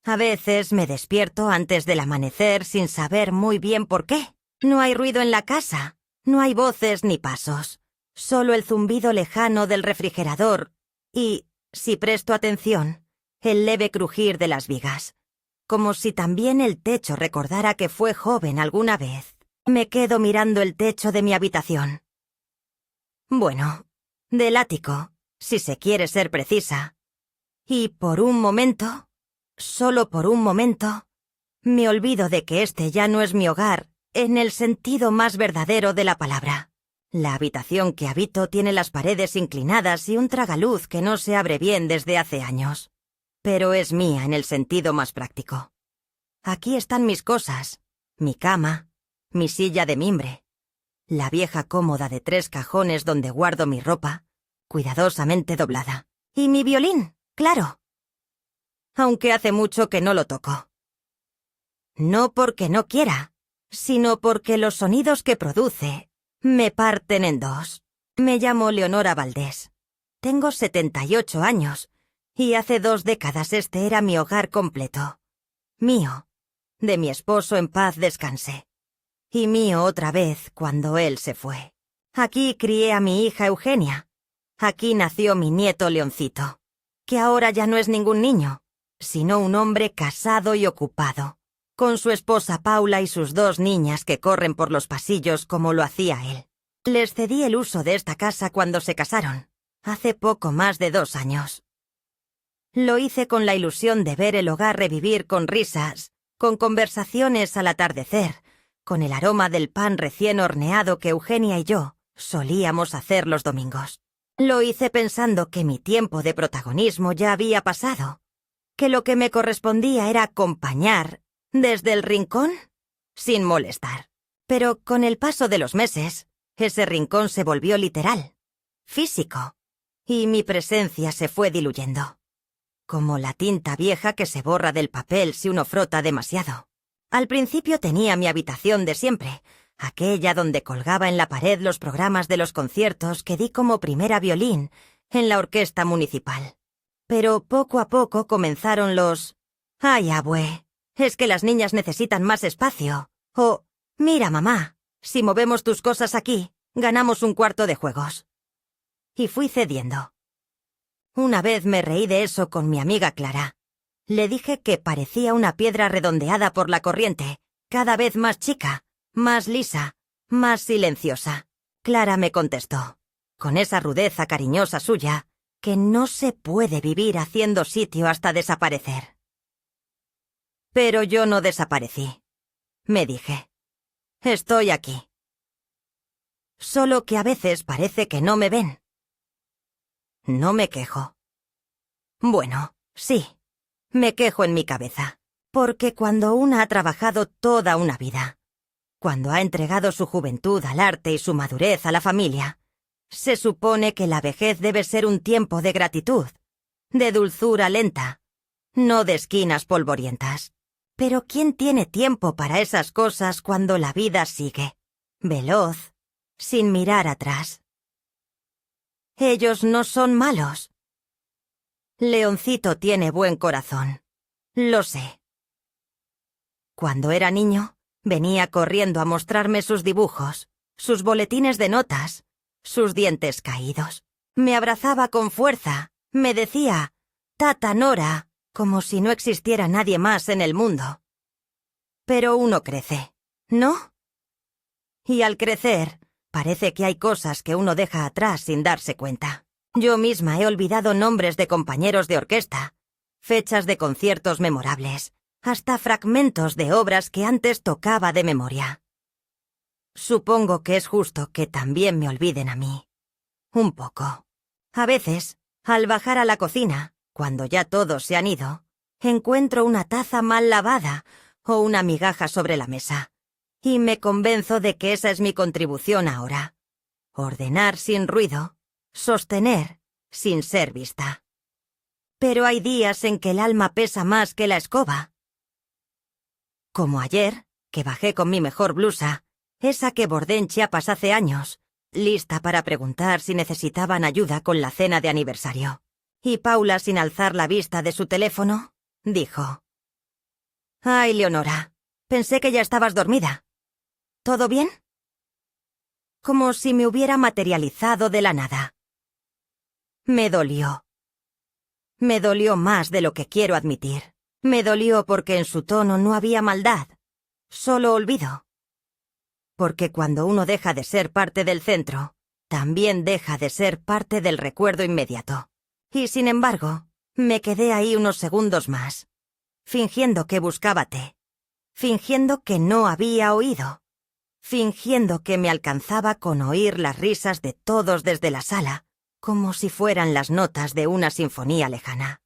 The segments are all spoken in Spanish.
A veces me despierto antes del amanecer sin saber muy bien por qué. No hay ruido en la casa, no hay voces ni pasos, solo el zumbido lejano del refrigerador y, si presto atención, el leve crujir de las vigas. Como si también el techo recordara que fue joven alguna vez. Me quedo mirando el techo de mi habitación. Bueno, del ático, si se quiere ser precisa. Y por un momento, solo por un momento, me olvido de que este ya no es mi hogar en el sentido más verdadero de la palabra. La habitación que habito tiene las paredes inclinadas y un tragaluz que no se abre bien desde hace años. Pero es mía en el sentido más práctico. Aquí están mis cosas, mi cama, mi silla de mimbre, la vieja cómoda de 3 cajones donde guardo mi ropa, cuidadosamente doblada, y mi violín, claro. Aunque hace mucho que no lo toco. No porque no quiera, sino porque los sonidos que produce me parten en dos. Me llamo Leonora Valdés. Tengo 78 años, y hace 2 décadas este era mi hogar completo. Mío, de mi esposo en paz descanse. Y mío otra vez cuando él se fue. Aquí crié a mi hija Eugenia. Aquí nació mi nieto Leoncito, que ahora ya no es ningún niño, sino un hombre casado y ocupado, con su esposa Paula y sus 2 niñas que corren por los pasillos como lo hacía él. Les cedí el uso de esta casa cuando se casaron, hace poco más de 2 años. Lo hice con la ilusión de ver el hogar revivir con risas, con conversaciones al atardecer, con el aroma del pan recién horneado que Eugenia y yo solíamos hacer los domingos. Lo hice pensando que mi tiempo de protagonismo ya había pasado, que lo que me correspondía era acompañar desde el rincón sin molestar. Pero con el paso de los meses, ese rincón se volvió literal, físico, y mi presencia se fue diluyendo, como la tinta vieja que se borra del papel si uno frota demasiado. Al principio tenía mi habitación de siempre, aquella donde colgaba en la pared los programas de los conciertos que di como primera violín en la orquesta municipal. Pero poco a poco comenzaron los «Ay, abue, es que las niñas necesitan más espacio», o «Mira, mamá, si movemos tus cosas aquí, ganamos un cuarto de juegos». Y fui cediendo. Una vez me reí de eso con mi amiga Clara. Le dije que parecía una piedra redondeada por la corriente, cada vez más chica, más lisa, más silenciosa. Clara me contestó, con esa rudeza cariñosa suya, que no se puede vivir haciendo sitio hasta desaparecer. Pero yo no desaparecí. Me dije, estoy aquí. Solo que a veces parece que no me ven. No me quejo. Bueno, sí. Me quejo en mi cabeza, porque cuando una ha trabajado toda una vida, cuando ha entregado su juventud al arte y su madurez a la familia, se supone que la vejez debe ser un tiempo de gratitud, de dulzura lenta, no de esquinas polvorientas. Pero ¿quién tiene tiempo para esas cosas cuando la vida sigue, veloz, sin mirar atrás? Ellos no son malos. Leoncito tiene buen corazón. Lo sé. Cuando era niño, venía corriendo a mostrarme sus dibujos, sus boletines de notas, sus dientes caídos. Me abrazaba con fuerza, me decía, «Tata Nora», como si no existiera nadie más en el mundo. Pero uno crece, ¿no? Y al crecer, parece que hay cosas que uno deja atrás sin darse cuenta. Yo misma he olvidado nombres de compañeros de orquesta, fechas de conciertos memorables, hasta fragmentos de obras que antes tocaba de memoria. Supongo que es justo que también me olviden a mí. Un poco. A veces, al bajar a la cocina, cuando ya todos se han ido, encuentro una taza mal lavada o una migaja sobre la mesa, y me convenzo de que esa es mi contribución ahora. Ordenar sin ruido, sostener sin ser vista. Pero hay días en que el alma pesa más que la escoba. Como ayer, que bajé con mi mejor blusa, esa que bordé en Chiapas hace años, lista para preguntar si necesitaban ayuda con la cena de aniversario. Y Paula, sin alzar la vista de su teléfono, dijo, Ay, Leonora, pensé que ya estabas dormida. ¿Todo bien? Como si me hubiera materializado de la nada. Me dolió. Me dolió más de lo que quiero admitir. Me dolió porque en su tono no había maldad, solo olvido. Porque cuando uno deja de ser parte del centro, también deja de ser parte del recuerdo inmediato. Y sin embargo, me quedé ahí unos segundos más, fingiendo que buscaba té, fingiendo que no había oído, fingiendo que me alcanzaba con oír las risas de todos desde la sala, como si fueran las notas de una sinfonía lejana.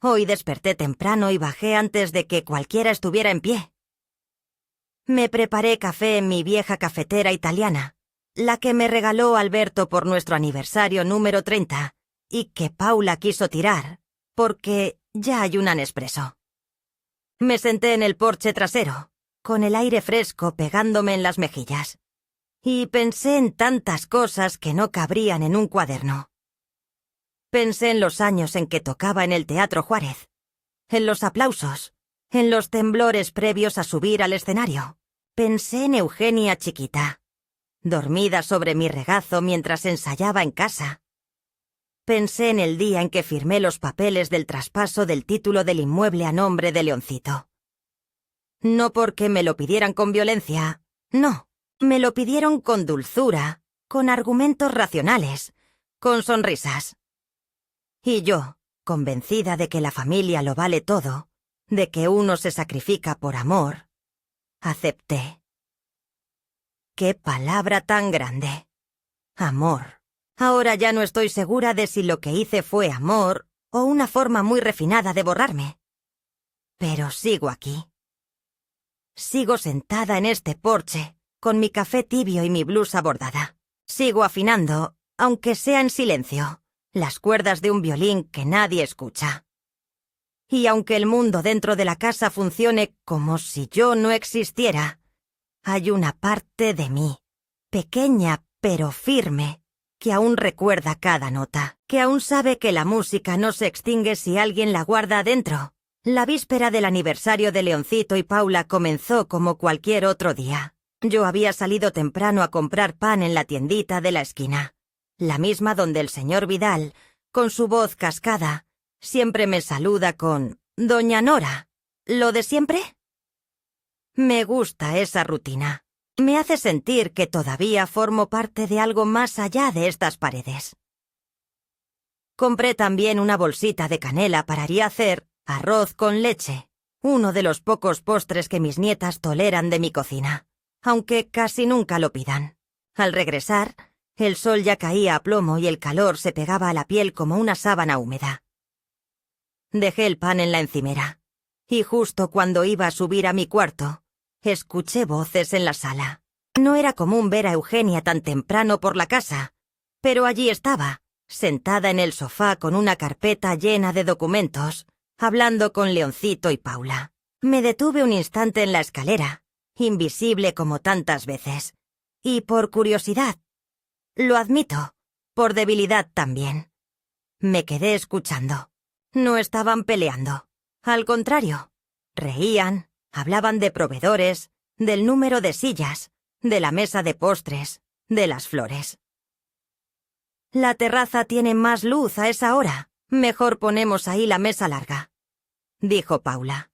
Hoy desperté temprano y bajé antes de que cualquiera estuviera en pie. Me preparé café en mi vieja cafetera italiana, la que me regaló Alberto por nuestro aniversario número 30, y que Paula quiso tirar, porque ya hay una Nespresso. Me senté en el porche trasero, con el aire fresco pegándome en las mejillas, y pensé en tantas cosas que no cabrían en un cuaderno. Pensé en los años en que tocaba en el Teatro Juárez, en los aplausos, en los temblores previos a subir al escenario. Pensé en Eugenia chiquita, dormida sobre mi regazo mientras ensayaba en casa. Pensé en el día en que firmé los papeles del traspaso del título del inmueble a nombre de Leoncito. No porque me lo pidieran con violencia, no, me lo pidieron con dulzura, con argumentos racionales, con sonrisas. Y yo, convencida de que la familia lo vale todo, de que uno se sacrifica por amor, acepté. ¡Qué palabra tan grande! Amor. Ahora ya no estoy segura de si lo que hice fue amor o una forma muy refinada de borrarme. Pero sigo aquí. Sigo sentada en este porche, con mi café tibio y mi blusa bordada. Sigo afinando, aunque sea en silencio, las cuerdas de un violín que nadie escucha. Y aunque el mundo dentro de la casa funcione como si yo no existiera, hay una parte de mí, pequeña pero firme, que aún recuerda cada nota, que aún sabe que la música no se extingue si alguien la guarda adentro. La víspera del aniversario de Leoncito y Paula comenzó como cualquier otro día. Yo había salido temprano a comprar pan en la tiendita de la esquina, la misma donde el señor Vidal, con su voz cascada, siempre me saluda con «Doña Nora». ¿Lo de siempre? Me gusta esa rutina. Me hace sentir que todavía formo parte de algo más allá de estas paredes. Compré también una bolsita de canela para ir a hacer arroz con leche, uno de los pocos postres que mis nietas toleran de mi cocina, aunque casi nunca lo pidan. Al regresar, el sol ya caía a plomo y el calor se pegaba a la piel como una sábana húmeda. Dejé el pan en la encimera, y justo cuando iba a subir a mi cuarto, escuché voces en la sala. No era común ver a Eugenia tan temprano por la casa, pero allí estaba, sentada en el sofá con una carpeta llena de documentos, hablando con Leoncito y Paula. Me detuve un instante en la escalera, invisible como tantas veces, y por curiosidad. Lo admito, por debilidad también. Me quedé escuchando. No estaban peleando. Al contrario, reían, hablaban de proveedores, del número de sillas, de la mesa de postres, de las flores. La terraza tiene más luz a esa hora. Mejor ponemos ahí la mesa larga, dijo Paula.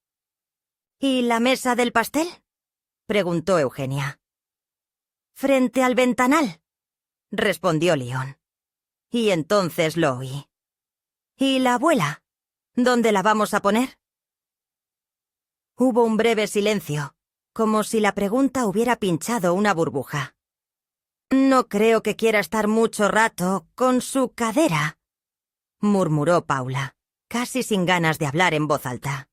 ¿Y la mesa del pastel?, preguntó Eugenia. Frente al ventanal, respondió León. Y entonces lo oí. ¿Y la abuela? ¿Dónde la vamos a poner? Hubo un breve silencio, como si la pregunta hubiera pinchado una burbuja. No creo que quiera estar mucho rato con su cadera, murmuró Paula, casi sin ganas de hablar en voz alta.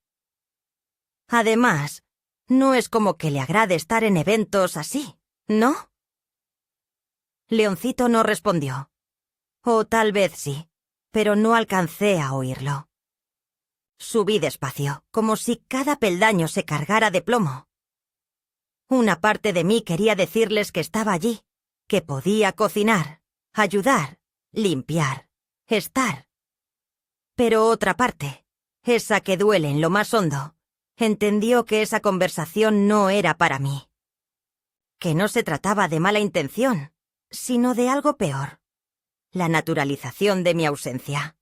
Además, no es como que le agrade estar en eventos así, ¿no? Leoncito no respondió. O tal vez sí, pero no alcancé a oírlo. Subí despacio, como si cada peldaño se cargara de plomo. Una parte de mí quería decirles que estaba allí, que podía cocinar, ayudar, limpiar, estar. Pero otra parte, esa que duele en lo más hondo, Entendió que esa conversación no era para mí. Que no se trataba de mala intención, sino de algo peor. La naturalización de mi ausencia.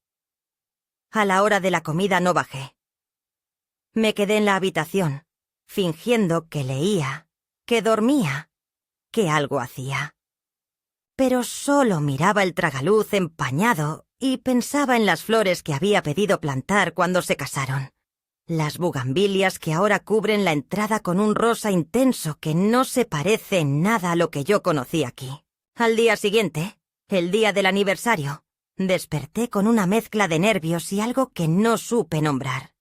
A la hora de la comida no bajé. Me quedé en la habitación, fingiendo que leía, que dormía, que algo hacía. Pero solo miraba el tragaluz empañado y pensaba en las flores que había pedido plantar cuando se casaron. Las bugambilias que ahora cubren la entrada con un rosa intenso que no se parece en nada a lo que yo conocí aquí. Al día siguiente, el día del aniversario, desperté con una mezcla de nervios y algo que no supe nombrar.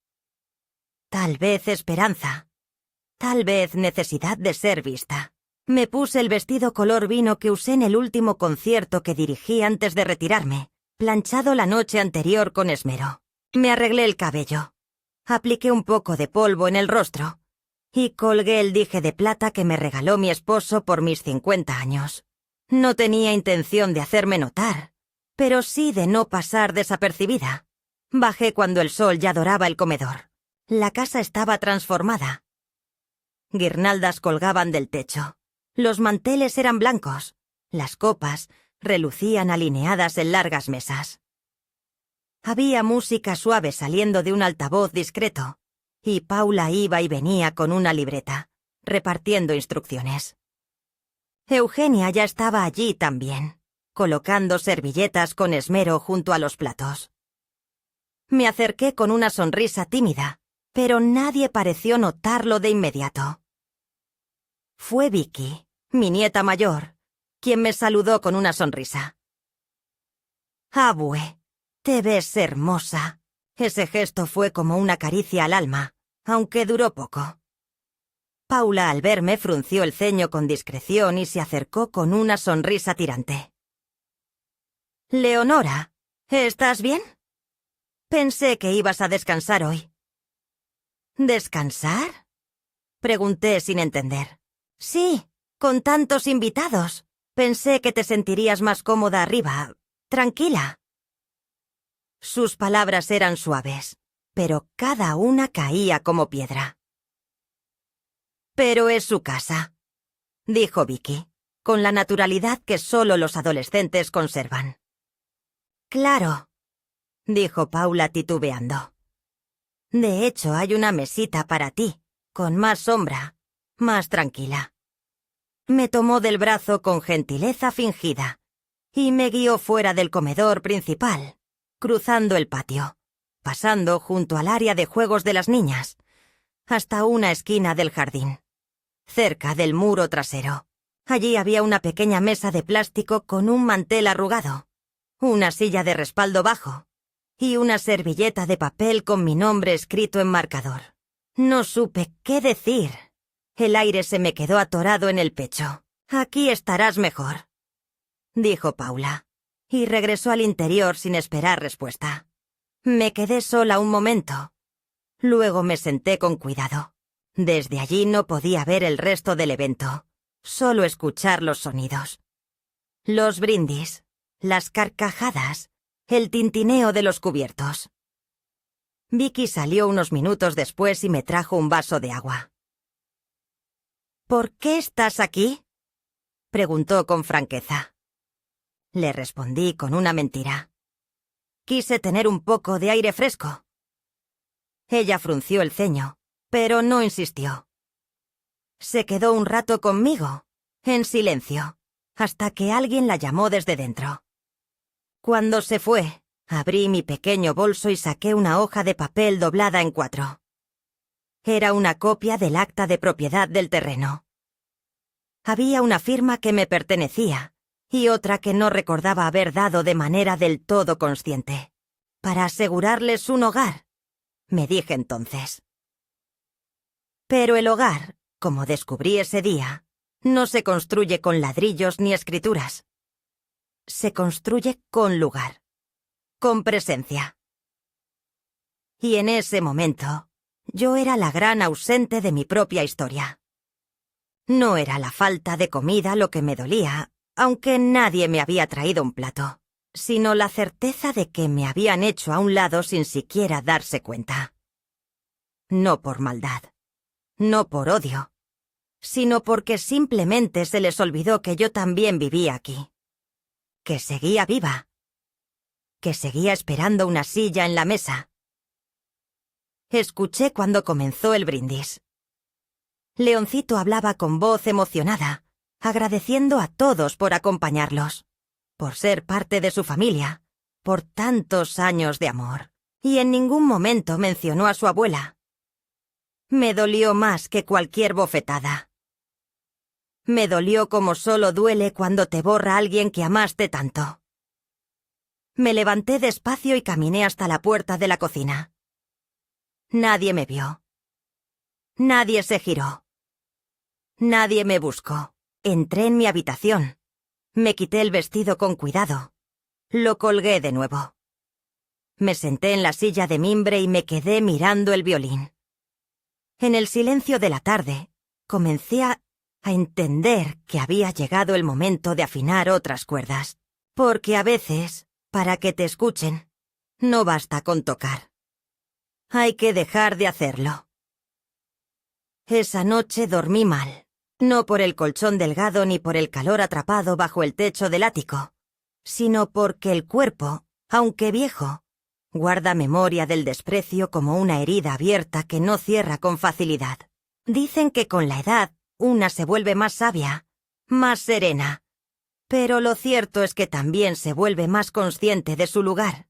Tal vez esperanza, tal vez necesidad de ser vista. Me puse el vestido color vino que usé en el último concierto que dirigí antes de retirarme, planchado la noche anterior con esmero. Me arreglé el cabello. Apliqué un poco de polvo en el rostro y colgué el dije de plata que me regaló mi esposo por mis 50 años. No tenía intención de hacerme notar, pero sí de no pasar desapercibida. Bajé cuando el sol ya doraba el comedor. La casa estaba transformada. Guirnaldas colgaban del techo. Los manteles eran blancos. Las copas relucían alineadas en largas mesas. Había música suave saliendo de un altavoz discreto, y Paula iba y venía con una libreta, repartiendo instrucciones. Eugenia ya estaba allí también, colocando servilletas con esmero junto a los platos. Me acerqué con una sonrisa tímida, pero nadie pareció notarlo de inmediato. Fue Vicky, mi nieta mayor, quien me saludó con una sonrisa. «Abue, te ves hermosa». Ese gesto fue como una caricia al alma, aunque duró poco. Paula, al verme, frunció el ceño con discreción y se acercó con una sonrisa tirante. «Leonora, ¿estás bien? Pensé que ibas a descansar hoy». «¿Descansar?», pregunté sin entender. «Sí, con tantos invitados. Pensé que te sentirías más cómoda arriba, tranquila». Sus palabras eran suaves, pero cada una caía como piedra. «Pero es su casa», dijo Vicky, con la naturalidad que solo los adolescentes conservan. «Claro», dijo Paula titubeando. «De hecho, hay una mesita para ti, con más sombra, más tranquila». Me tomó del brazo con gentileza fingida y me guió fuera del comedor principal, cruzando el patio, pasando junto al área de juegos de las niñas, hasta una esquina del jardín, cerca del muro trasero. Allí había una pequeña mesa de plástico con un mantel arrugado, una silla de respaldo bajo y una servilleta de papel con mi nombre escrito en marcador. No supe qué decir. El aire se me quedó atorado en el pecho. «Aquí estarás mejor», dijo Paula, y regresó al interior sin esperar respuesta. Me quedé sola un momento. Luego me senté con cuidado. Desde allí no podía ver el resto del evento, solo escuchar los sonidos. Los brindis, las carcajadas, el tintineo de los cubiertos. Vicky salió unos minutos después y me trajo un vaso de agua. «¿Por qué estás aquí?», preguntó con franqueza. Le respondí con una mentira. «Quise tener un poco de aire fresco». Ella frunció el ceño, pero no insistió. Se quedó un rato conmigo, en silencio, hasta que alguien la llamó desde dentro. Cuando se fue, abrí mi pequeño bolso y saqué una hoja de papel doblada en 4. Era una copia del acta de propiedad del terreno. Había una firma que me pertenecía y otra que no recordaba haber dado de manera del todo consciente. «Para asegurarles un hogar», me dije entonces. Pero el hogar, como descubrí ese día, no se construye con ladrillos ni escrituras. Se construye con lugar, con presencia. Y en ese momento, yo era la gran ausente de mi propia historia. No era la falta de comida lo que me dolía, aunque nadie me había traído un plato, sino la certeza de que me habían hecho a un lado sin siquiera darse cuenta. No por maldad, no por odio, sino porque simplemente se les olvidó que yo también vivía aquí, que seguía viva, que seguía esperando una silla en la mesa. Escuché cuando comenzó el brindis. Leoncito hablaba con voz emocionada, agradeciendo a todos por acompañarlos, por ser parte de su familia, por tantos años de amor, y en ningún momento mencionó a su abuela. Me dolió más que cualquier bofetada. Me dolió como solo duele cuando te borra alguien que amaste tanto. Me levanté despacio y caminé hasta la puerta de la cocina. Nadie me vio. Nadie se giró. Nadie me buscó. Entré en mi habitación. Me quité el vestido con cuidado. Lo colgué de nuevo. Me senté en la silla de mimbre y me quedé mirando el violín. En el silencio de la tarde, comencé a entender que había llegado el momento de afinar otras cuerdas, porque a veces, para que te escuchen, no basta con tocar. Hay que dejar de hacerlo. Esa noche dormí mal, no por el colchón delgado ni por el calor atrapado bajo el techo del ático, sino porque el cuerpo, aunque viejo, guarda memoria del desprecio como una herida abierta que no cierra con facilidad. Dicen que con la edad una se vuelve más sabia, más serena, pero lo cierto es que también se vuelve más consciente de su lugar.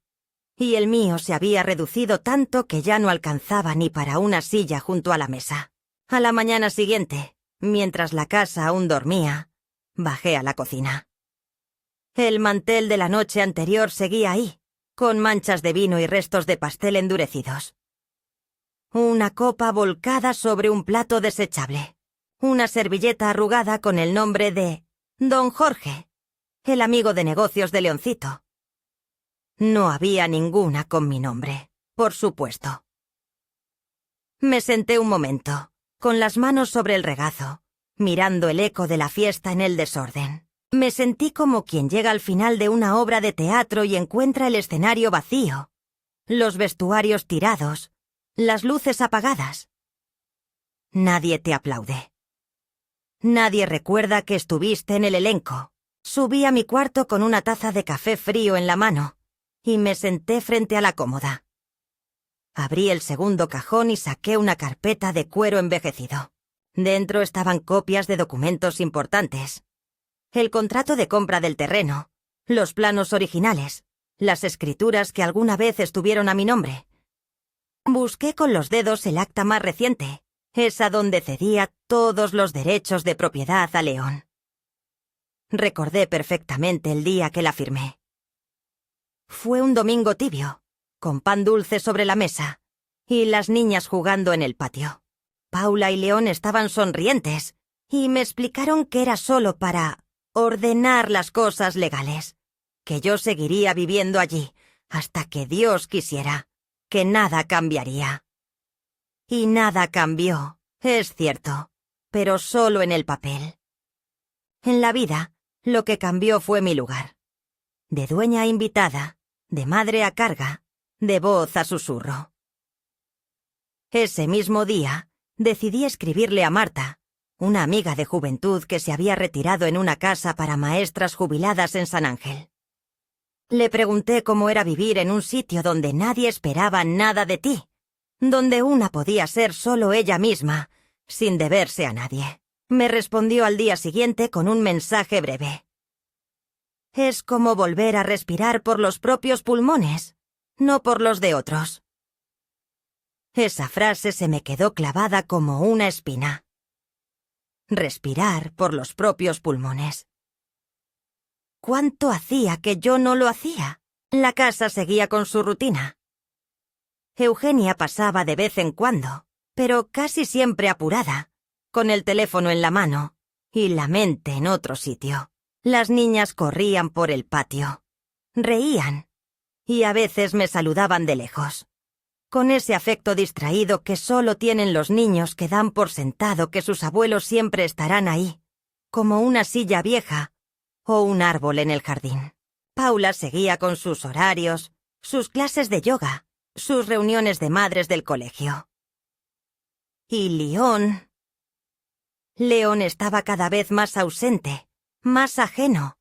Y el mío se había reducido tanto que ya no alcanzaba ni para una silla junto a la mesa. A la mañana siguiente, mientras la casa aún dormía, bajé a la cocina. El mantel de la noche anterior seguía ahí, con manchas de vino y restos de pastel endurecidos. Una copa volcada sobre un plato desechable. Una servilleta arrugada con el nombre de Don Jorge, el amigo de negocios de Leoncito. No había ninguna con mi nombre, por supuesto. Me senté un momento, con las manos sobre el regazo, mirando el eco de la fiesta en el desorden. Me sentí como quien llega al final de una obra de teatro y encuentra el escenario vacío, los vestuarios tirados, las luces apagadas. Nadie te aplaude. Nadie recuerda que estuviste en el elenco. Subí a mi cuarto con una taza de café frío en la mano y me senté frente a la cómoda. Abrí el segundo cajón y saqué una carpeta de cuero envejecido. Dentro estaban copias de documentos importantes. El contrato de compra del terreno, los planos originales, las escrituras que alguna vez estuvieron a mi nombre. Busqué con los dedos el acta más reciente, esa donde cedía todos los derechos de propiedad a León. Recordé perfectamente el día que la firmé. Fue un domingo tibio, con pan dulce sobre la mesa, y las niñas jugando en el patio. Paula y León estaban sonrientes, y me explicaron que era solo para ordenar las cosas legales, que yo seguiría viviendo allí, hasta que Dios quisiera, que nada cambiaría. Y nada cambió, es cierto, pero solo en el papel. En la vida, lo que cambió fue mi lugar. De dueña a invitada, de madre a carga, de voz a susurro. Ese mismo día, decidí escribirle a Marta, una amiga de juventud que se había retirado en una casa para maestras jubiladas en San Ángel. Le pregunté cómo era vivir en un sitio donde nadie esperaba nada de ti, donde una podía ser solo ella misma, sin deberse a nadie. Me respondió al día siguiente con un mensaje breve. Es como volver a respirar por los propios pulmones, no por los de otros. Esa frase se me quedó clavada como una espina. Respirar por los propios pulmones. ¿Cuánto hacía que yo no lo hacía? La casa seguía con su rutina. Eugenia pasaba de vez en cuando, pero casi siempre apurada, con el teléfono en la mano y la mente en otro sitio. Las niñas corrían por el patio, reían y a veces me saludaban de lejos, con ese afecto distraído que solo tienen los niños que dan por sentado que sus abuelos siempre estarán ahí, como una silla vieja o un árbol en el jardín. Paula seguía con sus horarios, sus clases de yoga, sus reuniones de madres del colegio. Y León... León estaba cada vez más ausente, más ajeno,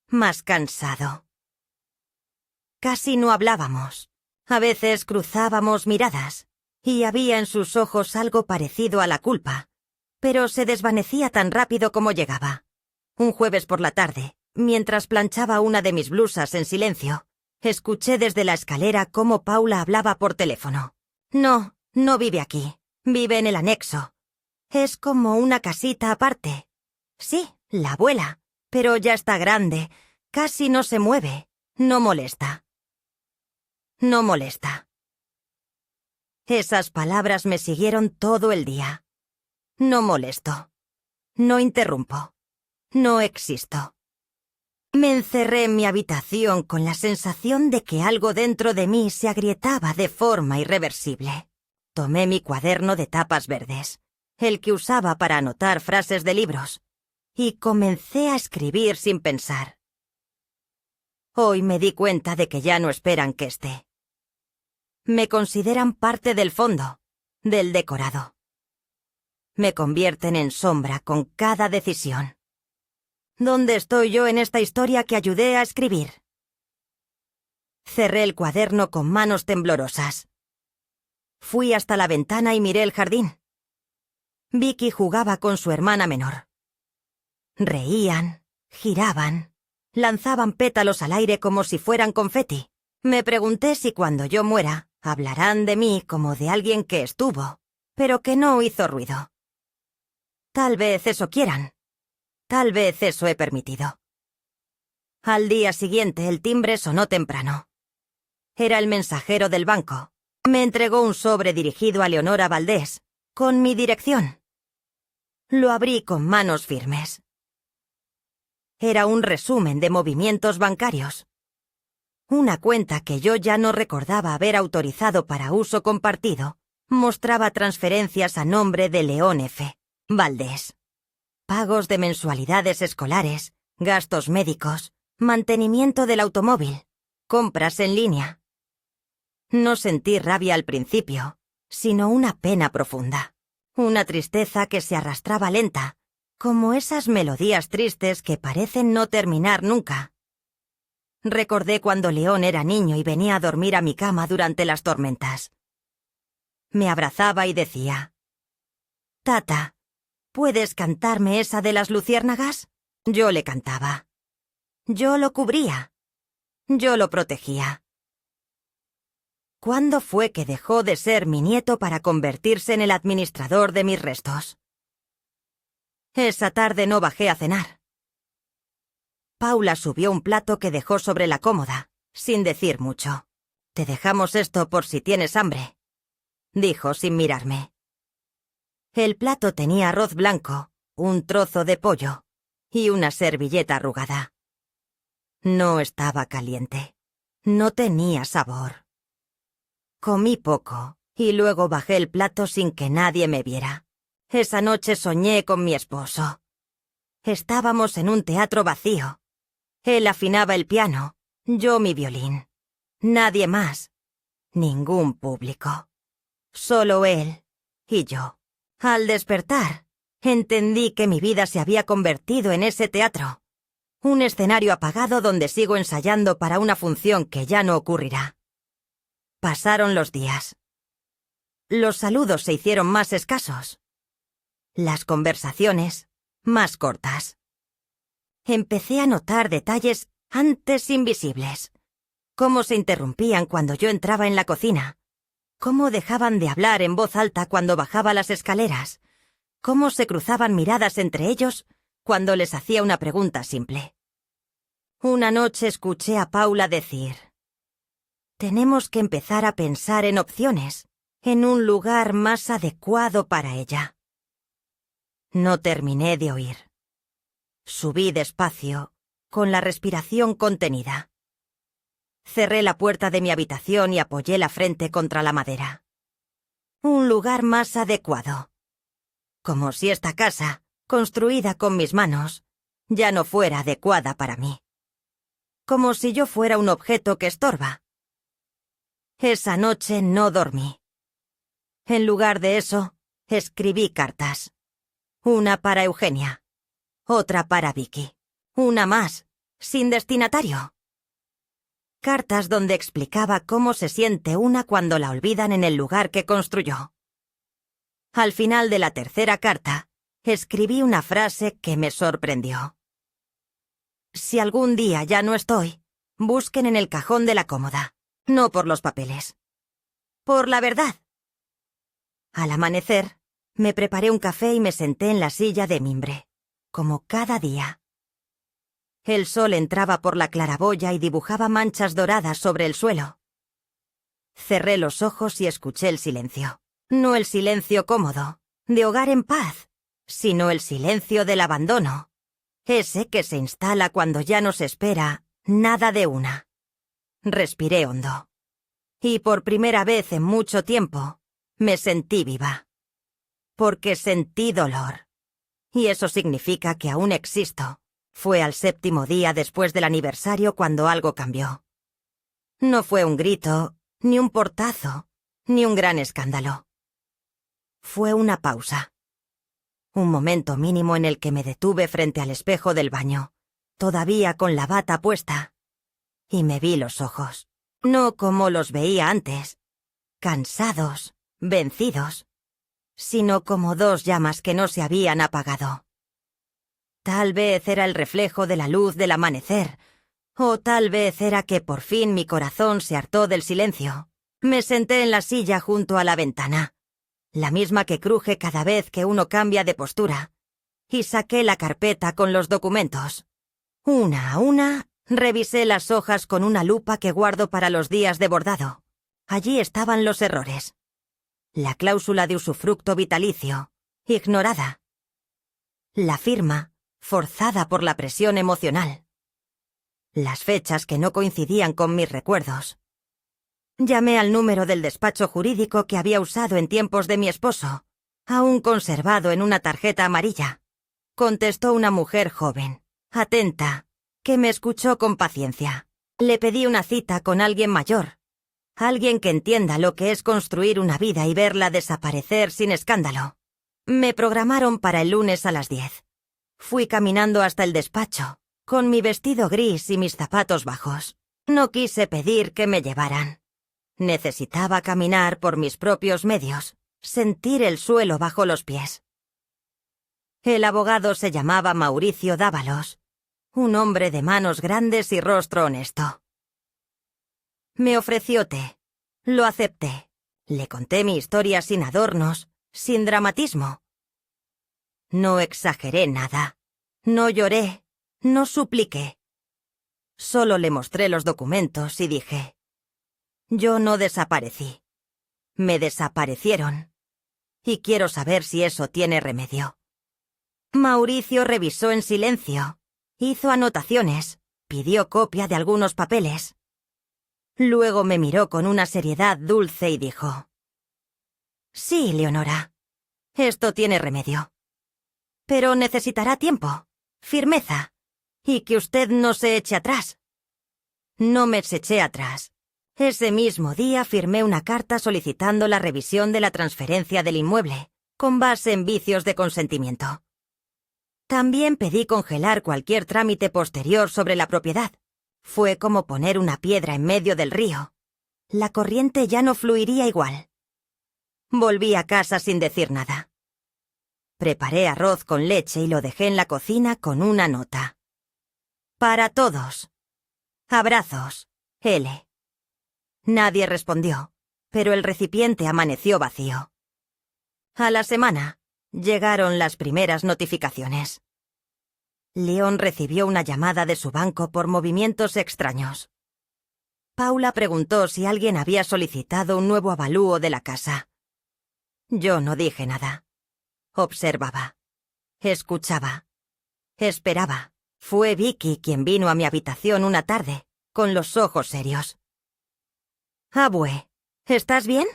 más cansado. Casi no hablábamos. A veces cruzábamos miradas, y había en sus ojos algo parecido a la culpa, pero se desvanecía tan rápido como llegaba. Un jueves por la tarde, mientras planchaba una de mis blusas en silencio, escuché desde la escalera cómo Paula hablaba por teléfono. No, no vive aquí. Vive en el anexo. Es como una casita aparte. Sí, la abuela, pero ya está grande, casi no se mueve, no molesta. No molesta. Esas palabras me siguieron todo el día. No molesto. No interrumpo. No existo. Me encerré en mi habitación con la sensación de que algo dentro de mí se agrietaba de forma irreversible. Tomé mi cuaderno de tapas verdes, el que usaba para anotar frases de libros, y comencé a escribir sin pensar. Hoy me di cuenta de que ya no esperan que esté. Me consideran parte del fondo, del decorado. Me convierten en sombra con cada decisión. ¿Dónde estoy yo en esta historia que ayudé a escribir? Cerré el cuaderno con manos temblorosas. Fui hasta la ventana y miré el jardín. Vicky jugaba con su hermana menor. Reían, giraban, lanzaban pétalos al aire como si fueran confeti. Me pregunté si cuando yo muera hablarán de mí como de alguien que estuvo, pero que no hizo ruido. Tal vez eso quieran. Tal vez eso he permitido. Al día siguiente el timbre sonó temprano. Era el mensajero del banco. Me entregó un sobre dirigido a Leonora Valdés, con mi dirección. Lo abrí con manos firmes. Era un resumen de movimientos bancarios. Una cuenta que yo ya no recordaba haber autorizado para uso compartido mostraba transferencias a nombre de León F. Valdés. Pagos de mensualidades escolares, gastos médicos, mantenimiento del automóvil, compras en línea. No sentí rabia al principio, sino una pena profunda. Una tristeza que se arrastraba lenta, como esas melodías tristes que parecen no terminar nunca. Recordé cuando León era niño y venía a dormir a mi cama durante las tormentas. Me abrazaba y decía: «Tata, ¿puedes cantarme esa de las luciérnagas?». Yo le cantaba. Yo lo cubría. Yo lo protegía. ¿Cuándo fue que dejó de ser mi nieto para convertirse en el administrador de mis restos? Esa tarde no bajé a cenar. Paula subió un plato que dejó sobre la cómoda, sin decir mucho. «Te dejamos esto por si tienes hambre», dijo sin mirarme. El plato tenía arroz blanco, un trozo de pollo y una servilleta arrugada. No estaba caliente. No tenía sabor. Comí poco y luego bajé el plato sin que nadie me viera. Esa noche soñé con mi esposo. Estábamos en un teatro vacío. Él afinaba el piano, yo mi violín. Nadie más. Ningún público. Solo él y yo. Al despertar, entendí que mi vida se había convertido en ese teatro. Un escenario apagado donde sigo ensayando para una función que ya no ocurrirá. Pasaron los días. Los saludos se hicieron más escasos. Las conversaciones, más cortas. Empecé a notar detalles antes invisibles. Cómo se interrumpían cuando yo entraba en la cocina. Cómo dejaban de hablar en voz alta cuando bajaba las escaleras. Cómo se cruzaban miradas entre ellos cuando les hacía una pregunta simple. Una noche escuché a Paula decir: «Tenemos que empezar a pensar en opciones, en un lugar más adecuado para ella». No terminé de oír. Subí despacio, con la respiración contenida. Cerré la puerta de mi habitación y apoyé la frente contra la madera. Un lugar más adecuado. Como si esta casa, construida con mis manos, ya no fuera adecuada para mí. Como si yo fuera un objeto que estorba. Esa noche no dormí. En lugar de eso, Escribí cartas. Una para Eugenia. Otra para Vicky. Una más, sin destinatario. Cartas donde explicaba cómo se siente una cuando la olvidan en el lugar que construyó. Al final de la tercera carta, escribí una frase que me sorprendió. Si algún día ya no estoy, busquen en el cajón de la cómoda, no por los papeles. Por la verdad. Al amanecer, me preparé un café y me senté en la silla de mimbre, como cada día. El sol entraba por la claraboya y dibujaba manchas doradas sobre el suelo. Cerré los ojos y escuché el silencio. No el silencio cómodo, de hogar en paz, sino el silencio del abandono. Ese que se instala cuando ya no se espera nada de una. Respiré hondo. Y por primera vez en mucho tiempo, me sentí viva. Porque sentí dolor. Y eso significa que aún existo. Fue al 7º día después del aniversario cuando algo cambió. No fue un grito, ni un portazo, ni un gran escándalo. Fue una pausa. Un momento mínimo en el que me detuve frente al espejo del baño, todavía con la bata puesta, y me vi los ojos, no como los veía antes, cansados, vencidos, sino como dos llamas que no se habían apagado. Tal vez era el reflejo de la luz del amanecer, o tal vez era que por fin mi corazón se hartó del silencio. Me senté en la silla junto a la ventana, la misma que cruje cada vez que uno cambia de postura, y saqué la carpeta con los documentos. Una a una, revisé las hojas con una lupa que guardo para los días de bordado. Allí estaban los errores. La cláusula de usufructo vitalicio, ignorada. La firma, forzada por la presión emocional. Las fechas que no coincidían con mis recuerdos. Llamé al número del despacho jurídico que había usado en tiempos de mi esposo, aún conservado en una tarjeta amarilla. Contestó una mujer joven, atenta, que me escuchó con paciencia. Le pedí una cita con alguien mayor, alguien que entienda lo que es construir una vida y verla desaparecer sin escándalo. Me programaron para el lunes a las 10. Fui caminando hasta el despacho, con mi vestido gris y mis zapatos bajos. No quise pedir que me llevaran. Necesitaba caminar por mis propios medios, sentir el suelo bajo los pies. El abogado se llamaba Mauricio Dávalos, un hombre de manos grandes y rostro honesto. Me ofreció té. Lo acepté. Le conté mi historia sin adornos, sin dramatismo. No exageré nada. No lloré. No supliqué. Solo le mostré los documentos y dije: yo no desaparecí. Me desaparecieron. Y quiero saber si eso tiene remedio. Mauricio revisó en silencio. Hizo anotaciones. Pidió copia de algunos papeles. Luego me miró con una seriedad dulce y dijo: sí, Leonora. Esto tiene remedio. Pero necesitará tiempo, firmeza, y que usted no se eche atrás. No me eché atrás. Ese mismo día firmé una carta solicitando la revisión de la transferencia del inmueble, con base en vicios de consentimiento. También pedí congelar cualquier trámite posterior sobre la propiedad. Fue como poner una piedra en medio del río. La corriente ya no fluiría igual. Volví a casa sin decir nada. Preparé arroz con leche y lo dejé en la cocina con una nota. Para todos. Abrazos. L. Nadie respondió, pero el recipiente amaneció vacío. A la semana, llegaron las primeras notificaciones. León recibió una llamada de su banco por movimientos extraños. Paula preguntó si alguien había solicitado un nuevo avalúo de la casa. Yo no dije nada. Observaba. Escuchaba. Esperaba. Fue Vicky quien vino a mi habitación una tarde, con los ojos serios. «Abue, ¿estás bien?»,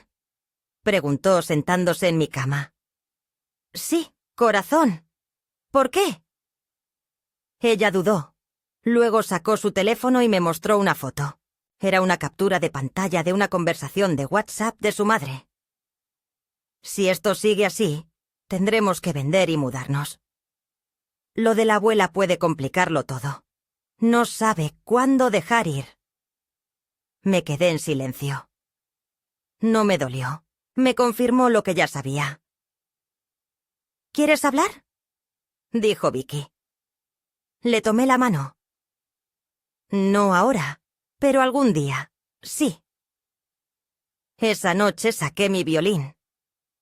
preguntó sentándose en mi cama. «Sí, corazón. ¿Por qué?». Ella dudó. Luego sacó su teléfono y me mostró una foto. Era una captura de pantalla de una conversación de WhatsApp de su madre. Si esto sigue así, tendremos que vender y mudarnos. Lo de la abuela puede complicarlo todo. No sabe cuándo dejar ir. Me quedé en silencio. No me dolió. Me confirmó lo que ya sabía. ¿Quieres hablar?, dijo Vicky. Le tomé la mano. No ahora, pero algún día, sí. Esa noche saqué mi violín.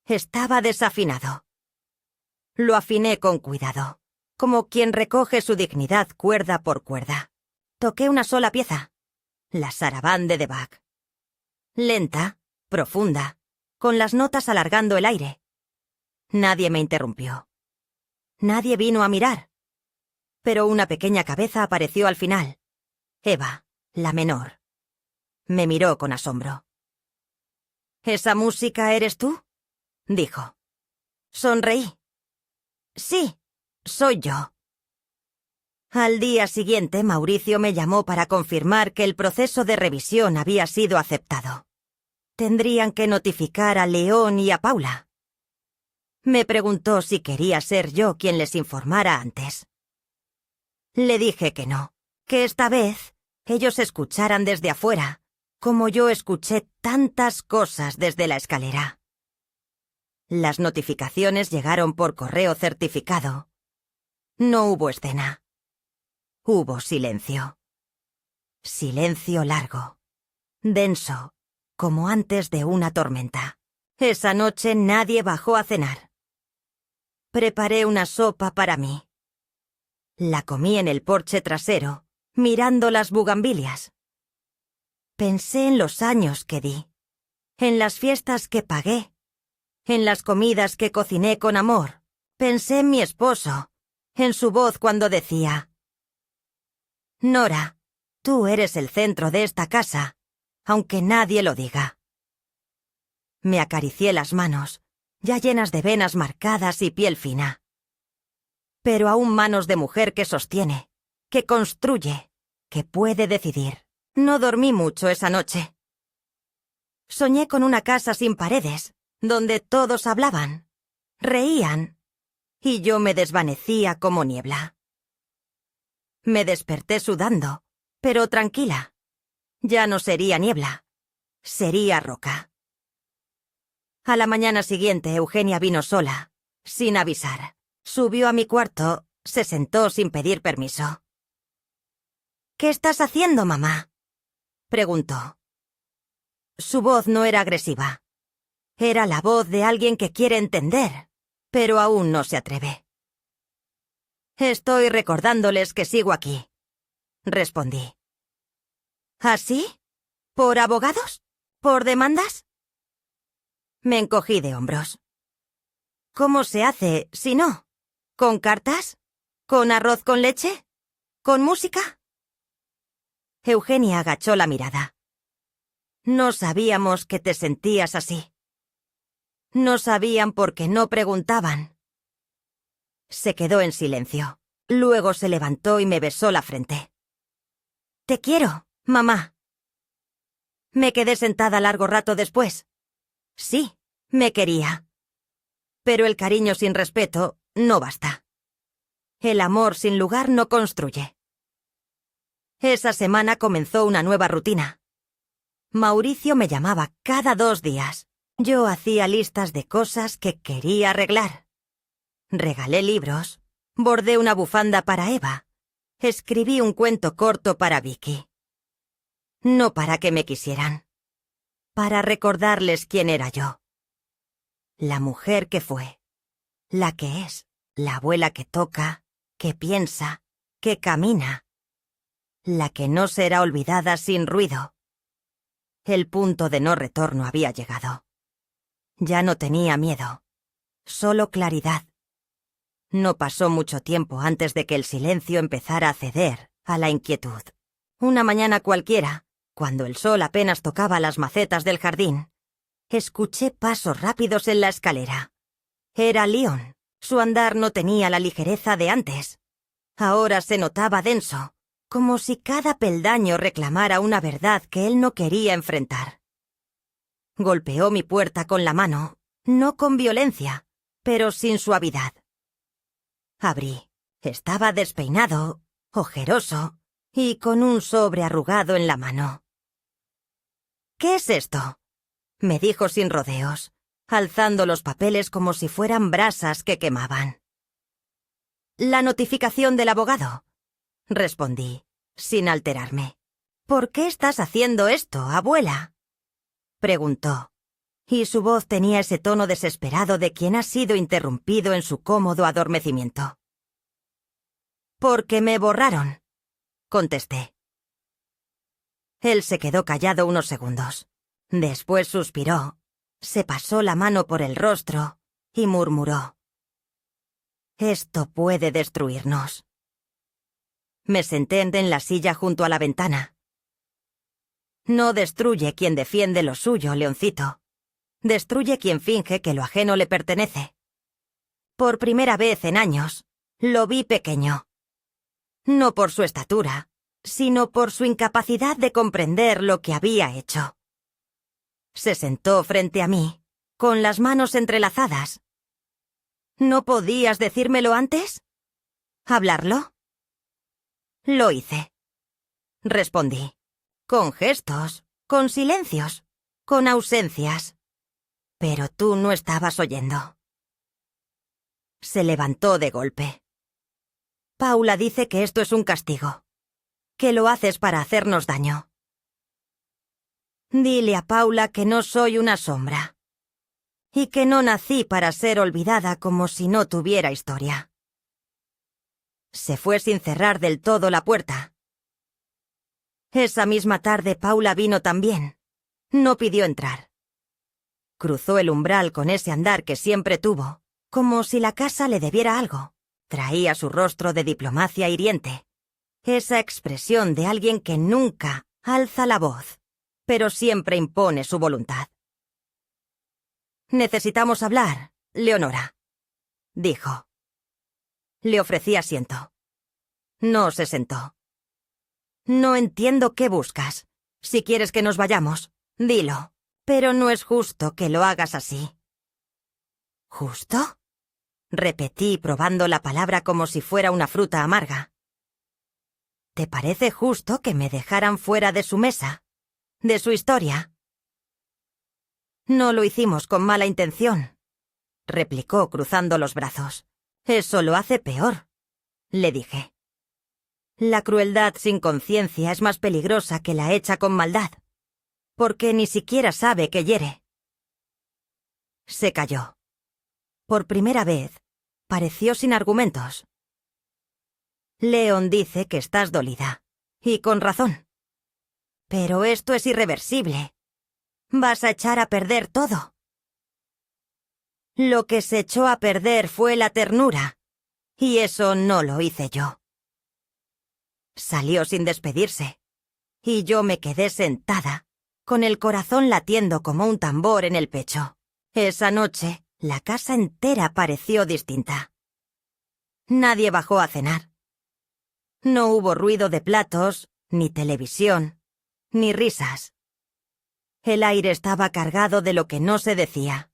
Estaba desafinado. Lo afiné con cuidado, como quien recoge su dignidad cuerda por cuerda. Toqué una sola pieza, la sarabande de Bach. Lenta, profunda, con las notas alargando el aire. Nadie me interrumpió. Nadie vino a mirar. Pero una pequeña cabeza apareció al final. Eva, la menor. Me miró con asombro. ¿Esa música eres tú?, dijo. Sonreí. Sí, soy yo. Al día siguiente, Mauricio me llamó para confirmar que el proceso de revisión había sido aceptado. Tendrían que notificar a León y a Paula. Me preguntó si quería ser yo quien les informara antes. Le dije que no, que esta vez ellos escucharan desde afuera, como yo escuché tantas cosas desde la escalera. Las notificaciones llegaron por correo certificado. No hubo escena. Hubo silencio. Silencio largo, denso, como antes de una tormenta. Esa noche nadie bajó a cenar. Preparé una sopa para mí. La comí en el porche trasero, mirando las bugambilias. Pensé en los años que di, en las fiestas que pagué, en las comidas que cociné con amor. Pensé en mi esposo, en su voz cuando decía: Nora, tú eres el centro de esta casa, aunque nadie lo diga. Me acaricié las manos, ya llenas de venas marcadas y piel fina. Pero aún manos de mujer que sostiene, que construye, que puede decidir. No dormí mucho esa noche. Soñé con una casa sin paredes, donde todos hablaban, reían, y yo me desvanecía como niebla. Me desperté sudando, pero tranquila. Ya no sería niebla, sería roca. A la mañana siguiente Eugenia vino sola, sin avisar. Subió a mi cuarto, se sentó sin pedir permiso. ¿Qué estás haciendo, mamá?, preguntó. Su voz no era agresiva. Era la voz de alguien que quiere entender, pero aún no se atreve. Estoy recordándoles que sigo aquí, respondí. ¿Así? ¿Por abogados? ¿Por demandas? Me encogí de hombros. ¿Cómo se hace si no? ¿Con cartas? ¿Con arroz con leche? ¿Con música? Eugenia agachó la mirada. No sabíamos que te sentías así. No sabían porque no preguntaban. Se quedó en silencio. Luego se levantó y me besó la frente. Te quiero, mamá. Me quedé sentada largo rato después. Sí, me quería. Pero el cariño sin respeto no basta. El amor sin lugar no construye. Esa semana comenzó una nueva rutina. Mauricio me llamaba cada 2 días. Yo hacía listas de cosas que quería arreglar. Regalé libros, bordé una bufanda para Eva, escribí un cuento corto para Vicky. No para que me quisieran, para recordarles quién era yo. La mujer que fue, la que es, la abuela que toca, que piensa, que camina, la que no será olvidada sin ruido. El punto de no retorno había llegado. Ya no tenía miedo, solo claridad. No pasó mucho tiempo antes de que el silencio empezara a ceder a la inquietud. Una mañana cualquiera, cuando el sol apenas tocaba las macetas del jardín, escuché pasos rápidos en la escalera. Era León. Su andar no tenía la ligereza de antes. Ahora se notaba denso, como si cada peldaño reclamara una verdad que él no quería enfrentar. Golpeó mi puerta con la mano, no con violencia, pero sin suavidad. Abrí. Estaba despeinado, ojeroso y con un sobre arrugado en la mano. «¿Qué es esto?», me dijo sin rodeos, alzando los papeles como si fueran brasas que quemaban. «La notificación del abogado», respondí, sin alterarme. «¿Por qué estás haciendo esto, abuela?», preguntó, y su voz tenía ese tono desesperado de quien ha sido interrumpido en su cómodo adormecimiento. «Porque me borraron», contesté. Él se quedó callado unos segundos. Después suspiró, se pasó la mano por el rostro y murmuró: «Esto puede destruirnos». Me senté en la silla junto a la ventana. No destruye quien defiende lo suyo, Leoncito. Destruye quien finge que lo ajeno le pertenece. Por primera vez en años, lo vi pequeño. No por su estatura, sino por su incapacidad de comprender lo que había hecho. Se sentó frente a mí, con las manos entrelazadas. ¿No podías decírmelo antes? ¿Hablarlo? Lo hice. Respondí. Con gestos, con silencios, con ausencias. Pero tú no estabas oyendo. Se levantó de golpe. Paula dice que esto es un castigo, que lo haces para hacernos daño. Dile a Paula que no soy una sombra, y que no nací para ser olvidada como si no tuviera historia. Se fue sin cerrar del todo la puerta. Esa misma tarde Paula vino también. No pidió entrar. Cruzó el umbral con ese andar que siempre tuvo, como si la casa le debiera algo. Traía su rostro de diplomacia hiriente, esa expresión de alguien que nunca alza la voz, pero siempre impone su voluntad. «Necesitamos hablar, Leonora», dijo. Le ofrecí asiento. No se sentó. «No entiendo qué buscas. Si quieres que nos vayamos, dilo, pero no es justo que lo hagas así». ¿Justo?, repetí probando la palabra como si fuera una fruta amarga. ¿Te parece justo que me dejaran fuera de su mesa, de su historia? No lo hicimos con mala intención, replicó cruzando los brazos. Eso lo hace peor, le dije. La crueldad sin conciencia es más peligrosa que la hecha con maldad, porque ni siquiera sabe que hiere. Se calló. Por primera vez, pareció sin argumentos. Leon dice que estás dolida, y con razón. Pero esto es irreversible. Vas a echar a perder todo. Lo que se echó a perder fue la ternura, y eso no lo hice yo. Salió sin despedirse, y yo me quedé sentada, con el corazón latiendo como un tambor en el pecho. Esa noche, la casa entera pareció distinta. Nadie bajó a cenar. No hubo ruido de platos, ni televisión, ni risas. El aire estaba cargado de lo que no se decía.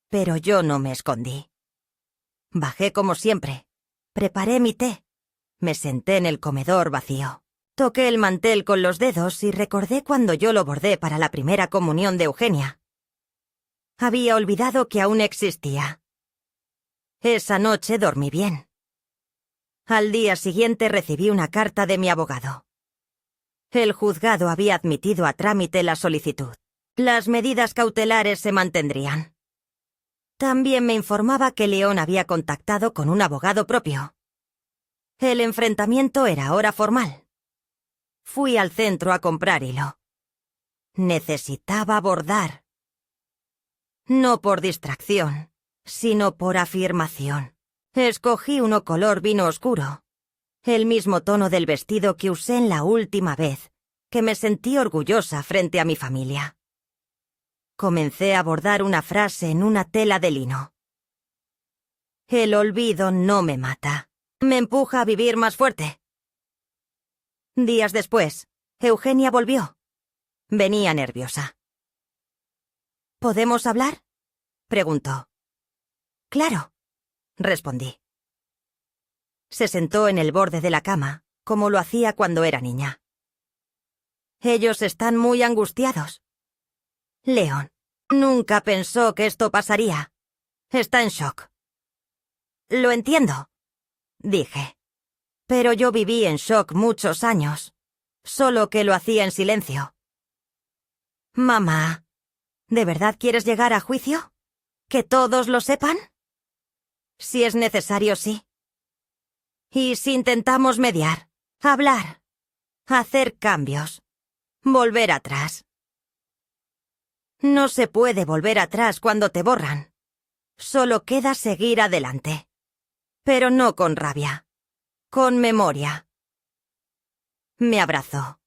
Pero yo no me escondí. Bajé como siempre. Preparé mi té. Me senté en el comedor vacío. Toqué el mantel con los dedos y recordé cuando yo lo bordé para la primera comunión de Eugenia. Había olvidado que aún existía. Esa noche dormí bien. Al día siguiente recibí una carta de mi abogado. El juzgado había admitido a trámite la solicitud. Las medidas cautelares se mantendrían. También me informaba que León había contactado con un abogado propio. El enfrentamiento era ahora formal. Fui al centro a comprar hilo. Necesitaba bordar. No por distracción, sino por afirmación. Escogí uno color vino oscuro, el mismo tono del vestido que usé en la última vez, que me sentí orgullosa frente a mi familia. Comencé a bordar una frase en una tela de lino. El olvido no me mata, me empuja a vivir más fuerte. Días después, Eugenia volvió. Venía nerviosa. ¿Podemos hablar?, Preguntó. Claro, respondí. Se sentó en el borde de la cama, como lo hacía cuando era niña. Ellos están muy angustiados. Leon nunca pensó que esto pasaría. Está en shock. Lo entiendo, dije. Pero yo viví en shock muchos años, solo que lo hacía en silencio. Mamá, ¿de verdad quieres llegar a juicio? ¿Que todos lo sepan? Si es necesario, sí. ¿Y si intentamos mediar, hablar, hacer cambios, volver atrás? No se puede volver atrás cuando te borran. Solo queda seguir adelante. Pero no con rabia, con memoria. Me abrazó.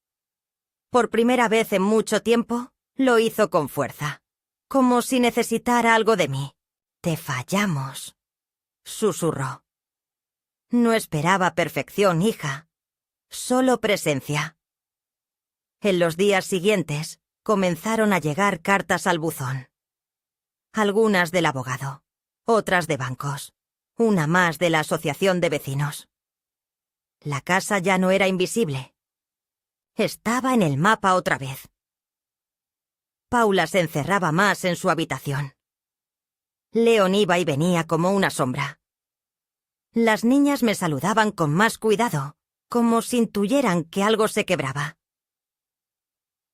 Por primera vez en mucho tiempo, lo hizo con fuerza, como si necesitara algo de mí. Te fallamos, susurró. No esperaba perfección, hija, solo presencia. En los días siguientes, comenzaron a llegar cartas al buzón. Algunas del abogado, otras de bancos, una más de la asociación de vecinos. La casa ya no era invisible. Estaba en el mapa otra vez. Paula se encerraba más en su habitación. Leon iba y venía como una sombra. Las niñas me saludaban con más cuidado, como si intuyeran que algo se quebraba.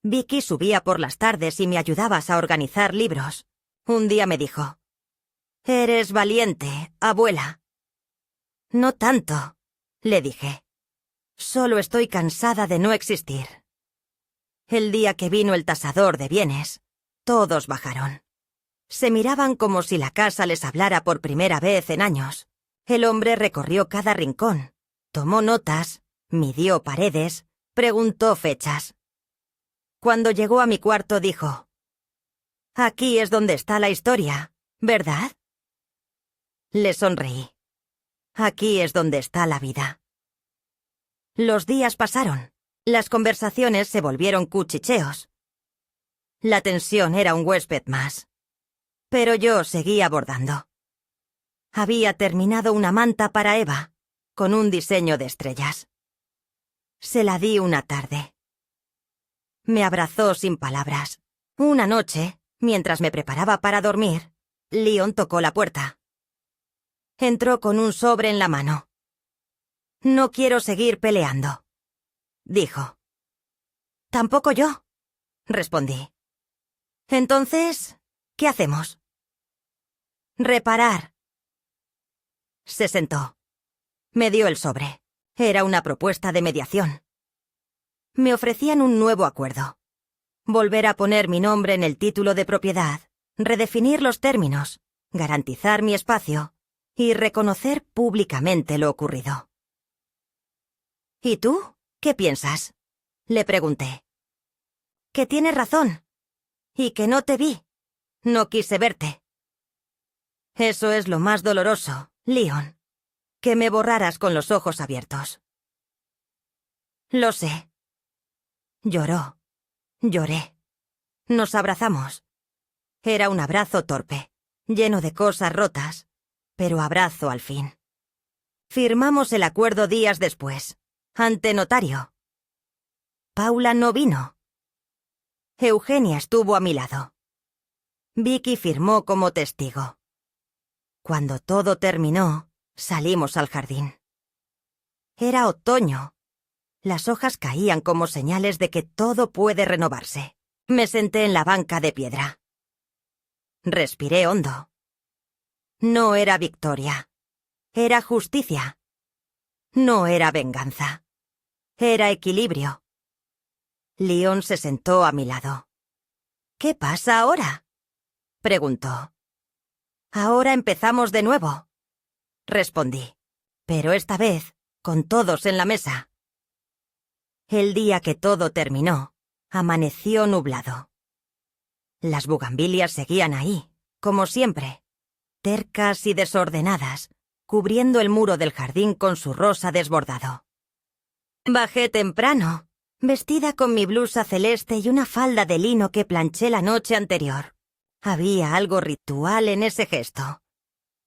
Vicky subía por las tardes y me ayudabas a organizar libros. Un día me dijo: «Eres valiente, abuela». «No tanto», le dije. «Solo estoy cansada de no existir». El día que vino el tasador de bienes, todos bajaron. Se miraban como si la casa les hablara por primera vez en años. El hombre recorrió cada rincón, tomó notas, midió paredes, preguntó fechas. Cuando llegó a mi cuarto dijo: «Aquí es donde está la historia, ¿verdad?» Le sonreí. Aquí es donde está la vida. Los días pasaron. Las conversaciones se volvieron cuchicheos. La tensión era un huésped más. Pero yo seguía bordando. Había terminado una manta para Eva, con un diseño de estrellas. Se la di una tarde. Me abrazó sin palabras. Una noche, mientras me preparaba para dormir, Leon tocó la puerta. Entró con un sobre en la mano. «No quiero seguir peleando», dijo. «Tampoco yo», respondí. «Entonces, ¿qué hacemos?» «Reparar». Se sentó. Me dio el sobre. Era una propuesta de mediación. Me ofrecían un nuevo acuerdo. Volver a poner mi nombre en el título de propiedad, redefinir los términos, garantizar mi espacio y reconocer públicamente lo ocurrido. «¿Y tú? ¿Qué piensas?», le pregunté. «Que tienes razón. Y que no te vi. No quise verte». «Eso es lo más doloroso, Leon. Que me borraras con los ojos abiertos». «Lo sé». Lloró. Lloré. Nos abrazamos. Era un abrazo torpe, lleno de cosas rotas, pero abrazo al fin. Firmamos el acuerdo días después, ante notario. Paula no vino. Eugenia estuvo a mi lado. Vicky firmó como testigo. Cuando todo terminó, salimos al jardín. Era otoño. Las hojas caían como señales de que todo puede renovarse. Me senté en la banca de piedra. Respiré hondo. No era victoria. Era justicia. No era venganza. Era equilibrio. Leon se sentó a mi lado. «¿Qué pasa ahora?», preguntó. «Ahora empezamos de nuevo», respondí, pero esta vez con todos en la mesa. El día que todo terminó, amaneció nublado. Las bugambilias seguían ahí, como siempre, tercas y desordenadas, cubriendo el muro del jardín con su rosa desbordado. Bajé temprano, vestida con mi blusa celeste y una falda de lino que planché la noche anterior. Había algo ritual en ese gesto.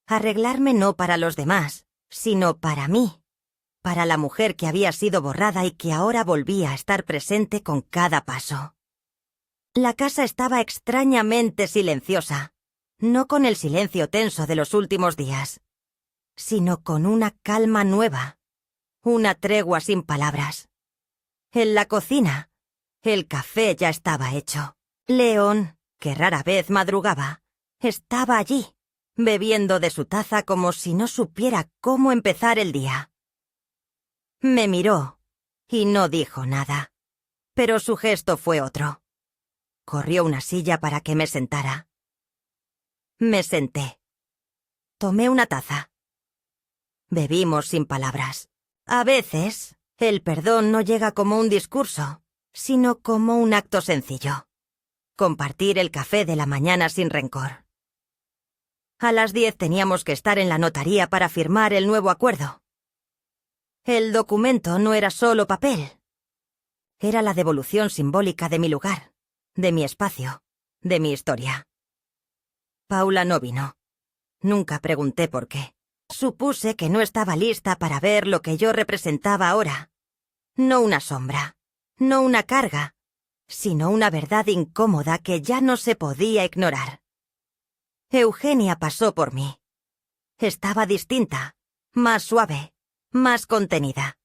Arreglarme no para los demás, sino para mí, para la mujer que había sido borrada y que ahora volvía a estar presente con cada paso. La casa estaba extrañamente silenciosa, no con el silencio tenso de los últimos días, sino con una calma nueva, una tregua sin palabras. En la cocina, el café ya estaba hecho. León, que rara vez madrugaba, estaba allí, bebiendo de su taza como si no supiera cómo empezar el día. Me miró y no dijo nada, pero su gesto fue otro. Corrió una silla para que me sentara. Me senté. Tomé una taza. Bebimos sin palabras. A veces, el perdón no llega como un discurso, sino como un acto sencillo. Compartir el café de la mañana sin rencor. A las 10 teníamos que estar en la notaría para firmar el nuevo acuerdo. El documento no era solo papel. Era la devolución simbólica de mi lugar, de mi espacio, de mi historia. Paula no vino. Nunca pregunté por qué. Supuse que no estaba lista para ver lo que yo representaba ahora. No una sombra, no una carga, sino una verdad incómoda que ya no se podía ignorar. Eugenia pasó por mí. Estaba distinta, más suave, más contenida.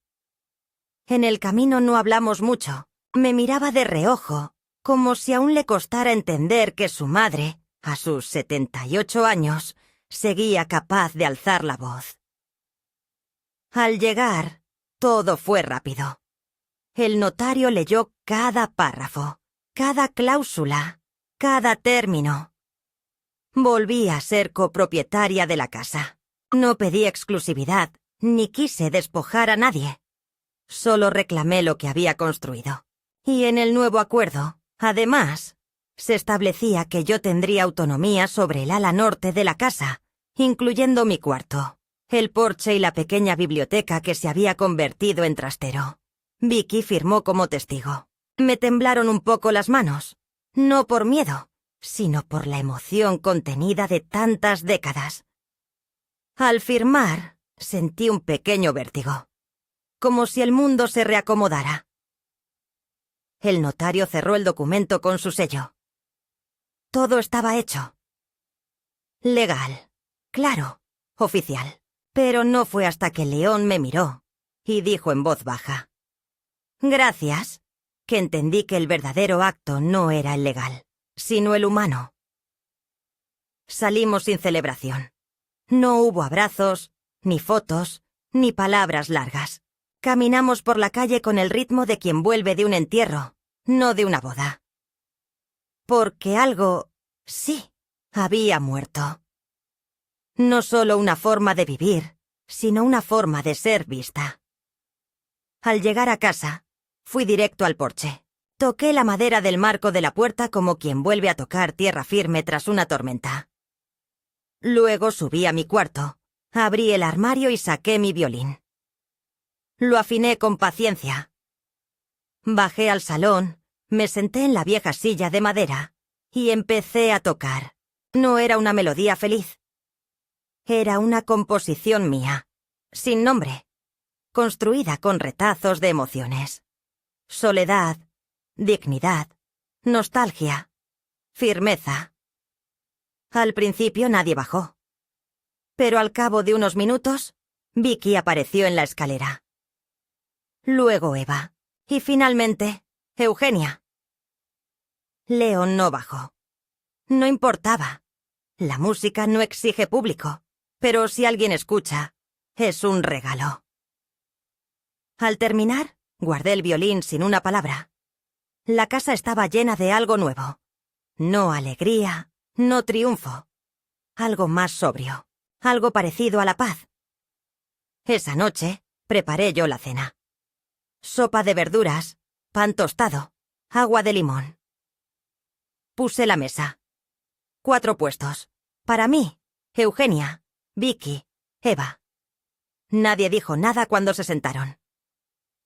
En el camino no hablamos mucho. Me miraba de reojo, como si aún le costara entender que su madre, a sus 78 años, seguía capaz de alzar la voz. Al llegar, todo fue rápido. El notario leyó cada párrafo, cada cláusula, cada término. Volví a ser copropietaria de la casa. No pedí exclusividad, ni quise despojar a nadie. Solo reclamé lo que había construido. Y en el nuevo acuerdo, además, se establecía que yo tendría autonomía sobre el ala norte de la casa, incluyendo mi cuarto, el porche y la pequeña biblioteca que se había convertido en trastero. Vicky firmó como testigo. Me temblaron un poco las manos, no por miedo, sino por la emoción contenida de tantas décadas. Al firmar, sentí un pequeño vértigo, como si el mundo se reacomodara. El notario cerró el documento con su sello. Todo estaba hecho. Legal, claro, oficial. Pero no fue hasta que León me miró y dijo en voz baja: «Gracias», que entendí que el verdadero acto no era el legal, sino el humano. Salimos sin celebración. No hubo abrazos, ni fotos, ni palabras largas. Caminamos por la calle con el ritmo de quien vuelve de un entierro, no de una boda. Porque algo, sí, había muerto. No solo una forma de vivir, sino una forma de ser vista. Al llegar a casa, fui directo al porche. Toqué la madera del marco de la puerta como quien vuelve a tocar tierra firme tras una tormenta. Luego subí a mi cuarto, abrí el armario y saqué mi violín. Lo afiné con paciencia. Bajé al salón, me senté en la vieja silla de madera y empecé a tocar. No era una melodía feliz. Era una composición mía, sin nombre, construida con retazos de emociones. Soledad, dignidad, nostalgia, firmeza. Al principio nadie bajó. Pero al cabo de unos minutos, Vicky apareció en la escalera. Luego Eva. Y finalmente, Eugenia. León no bajó. No importaba. La música no exige público, pero si alguien escucha, es un regalo. Al terminar, guardé el violín sin una palabra. La casa estaba llena de algo nuevo. No alegría, no triunfo. Algo más sobrio, algo parecido a la paz. Esa noche, preparé yo la cena. Sopa de verduras, pan tostado, agua de limón. Puse la mesa. 4 puestos. Para mí, Eugenia, Vicky, Eva. Nadie dijo nada cuando se sentaron.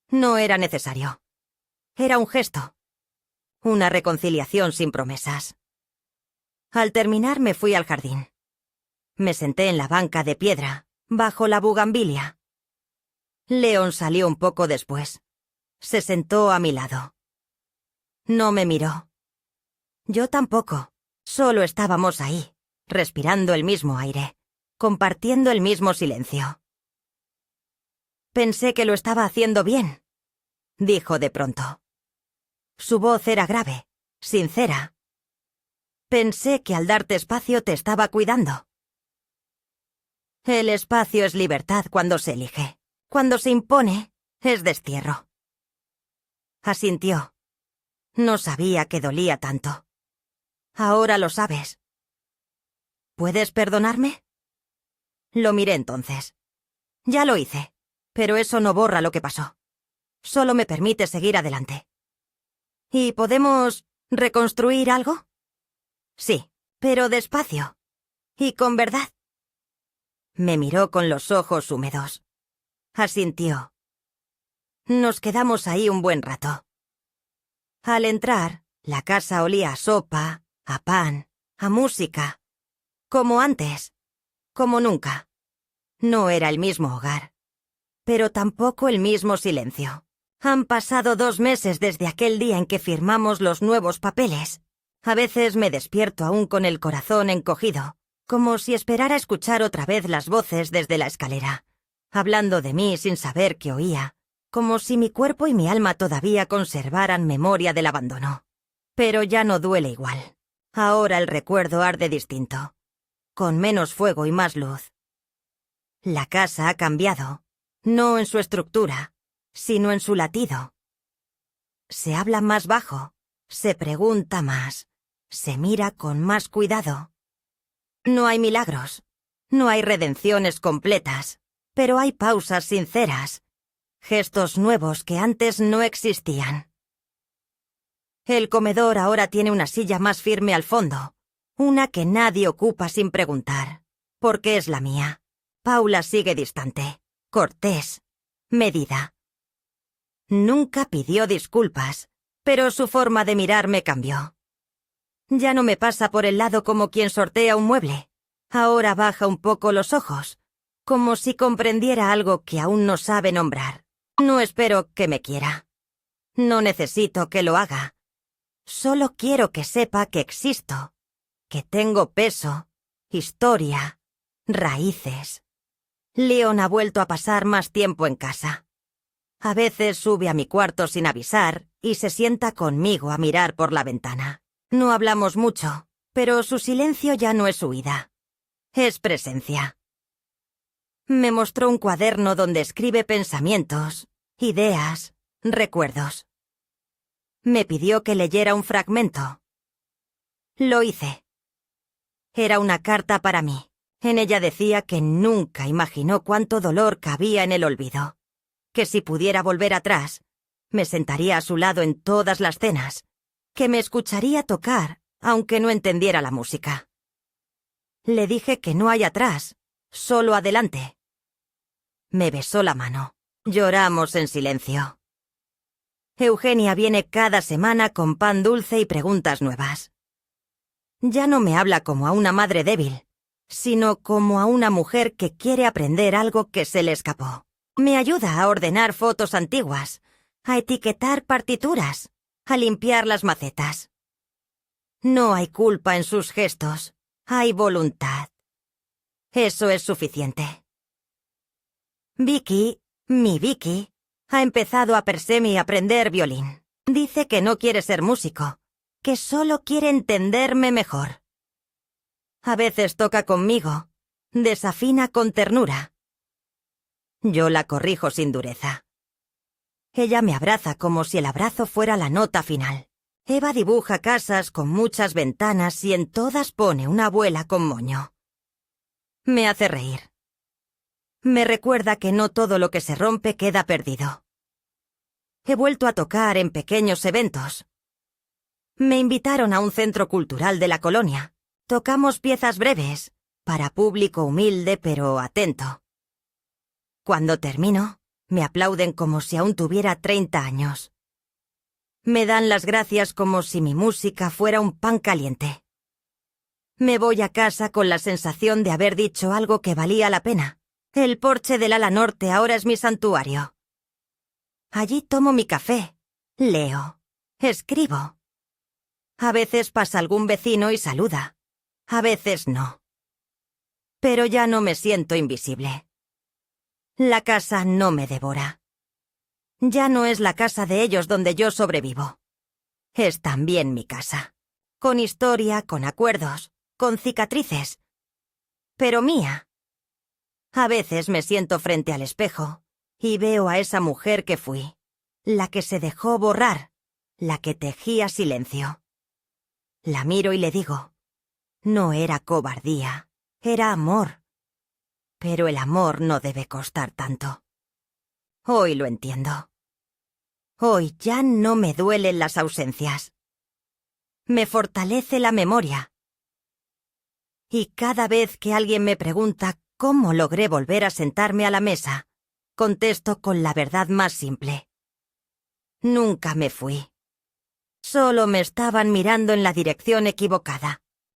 No era necesario. Era un gesto. Una reconciliación sin promesas. Al terminar me fui al jardín. Me senté en la banca de piedra, bajo la bugambilia. Leon salió un poco después. Se sentó a mi lado. No me miró. Yo tampoco. Solo estábamos ahí, respirando el mismo aire, compartiendo el mismo silencio. Pensé que lo estaba haciendo bien, dijo de pronto. Su voz era grave, sincera. Pensé que al darte espacio te estaba cuidando. El espacio es libertad cuando se elige. Cuando se impone, es destierro. Asintió. No sabía que dolía tanto. Ahora lo sabes. ¿Puedes perdonarme? Lo miré entonces. Ya lo hice, pero eso no borra lo que pasó. Solo me permite seguir adelante. ¿Y podemos reconstruir algo? Sí, pero despacio. Y con verdad. Me miró con los ojos húmedos. Asintió. Nos quedamos ahí un buen rato. Al entrar, la casa olía a sopa, a pan, a música. Como antes. Como nunca. No era el mismo hogar. Pero tampoco el mismo silencio. Han pasado 2 meses desde aquel día en que firmamos los nuevos papeles. A veces me despierto aún con el corazón encogido, como si esperara escuchar otra vez las voces desde la escalera, hablando de mí sin saber qué oía, como si mi cuerpo y mi alma todavía conservaran memoria del abandono. Pero ya no duele igual. Ahora el recuerdo arde distinto, con menos fuego y más luz. La casa ha cambiado, no en su estructura, sino en su latido. Se habla más bajo, se pregunta más, se mira con más cuidado. No hay milagros, no hay redenciones completas, pero hay pausas sinceras, gestos nuevos que antes no existían. El comedor ahora tiene una silla más firme al fondo, una que nadie ocupa sin preguntar, porque es la mía. Paula sigue distante, cortés, medida. Nunca pidió disculpas, pero su forma de mirarme cambió. Ya no me pasa por el lado como quien sortea un mueble. Ahora baja un poco los ojos, como si comprendiera algo que aún no sabe nombrar. No espero que me quiera. No necesito que lo haga. Solo quiero que sepa que existo, que tengo peso, historia, raíces. Leon ha vuelto a pasar más tiempo en casa. A veces sube a mi cuarto sin avisar y se sienta conmigo a mirar por la ventana. No hablamos mucho, pero su silencio ya no es huida. Es presencia. Me mostró un cuaderno donde escribe pensamientos, ideas, recuerdos. Me pidió que leyera un fragmento. Lo hice. Era una carta para mí. En ella decía que nunca imaginó cuánto dolor cabía en el olvido. Que si pudiera volver atrás, me sentaría a su lado en todas las cenas, que me escucharía tocar, aunque no entendiera la música. Le dije que no hay atrás, solo adelante. Me besó la mano. Lloramos en silencio. Eugenia viene cada semana con pan dulce y preguntas nuevas. Ya no me habla como a una madre débil, sino como a una mujer que quiere aprender algo que se le escapó. Me ayuda a ordenar fotos antiguas, a etiquetar partituras, a limpiar las macetas. No hay culpa en sus gestos, hay voluntad. Eso es suficiente. Vicky, mi Vicky, ha empezado a per se aprender violín. Dice que no quiere ser músico, que solo quiere entenderme mejor. A veces toca conmigo, desafina con ternura. Yo la corrijo sin dureza. Ella me abraza como si el abrazo fuera la nota final. Eva dibuja casas con muchas ventanas y en todas pone una abuela con moño. Me hace reír. Me recuerda que no todo lo que se rompe queda perdido. He vuelto a tocar en pequeños eventos. Me invitaron a un centro cultural de la colonia. Tocamos piezas breves, para público humilde pero atento. Cuando termino, me aplauden como si aún tuviera 30 años. Me dan las gracias como si mi música fuera un pan caliente. Me voy a casa con la sensación de haber dicho algo que valía la pena. El porche del ala norte ahora es mi santuario. Allí tomo mi café, leo, escribo. A veces pasa algún vecino y saluda. A veces no. Pero ya no me siento invisible. La casa no me devora. Ya no es la casa de ellos donde yo sobrevivo. Es también mi casa. Con historia, con acuerdos, con cicatrices. Pero mía. A veces me siento frente al espejo y veo a esa mujer que fui, la que se dejó borrar, la que tejía silencio. La miro y le digo, no era cobardía, era amor. Pero el amor no debe costar tanto. Hoy lo entiendo. Hoy ya no me duelen las ausencias. Me fortalece la memoria. Y cada vez que alguien me pregunta cómo logré volver a sentarme a la mesa, contesto con la verdad más simple. Nunca me fui. Solo me estaban mirando en la dirección equivocada.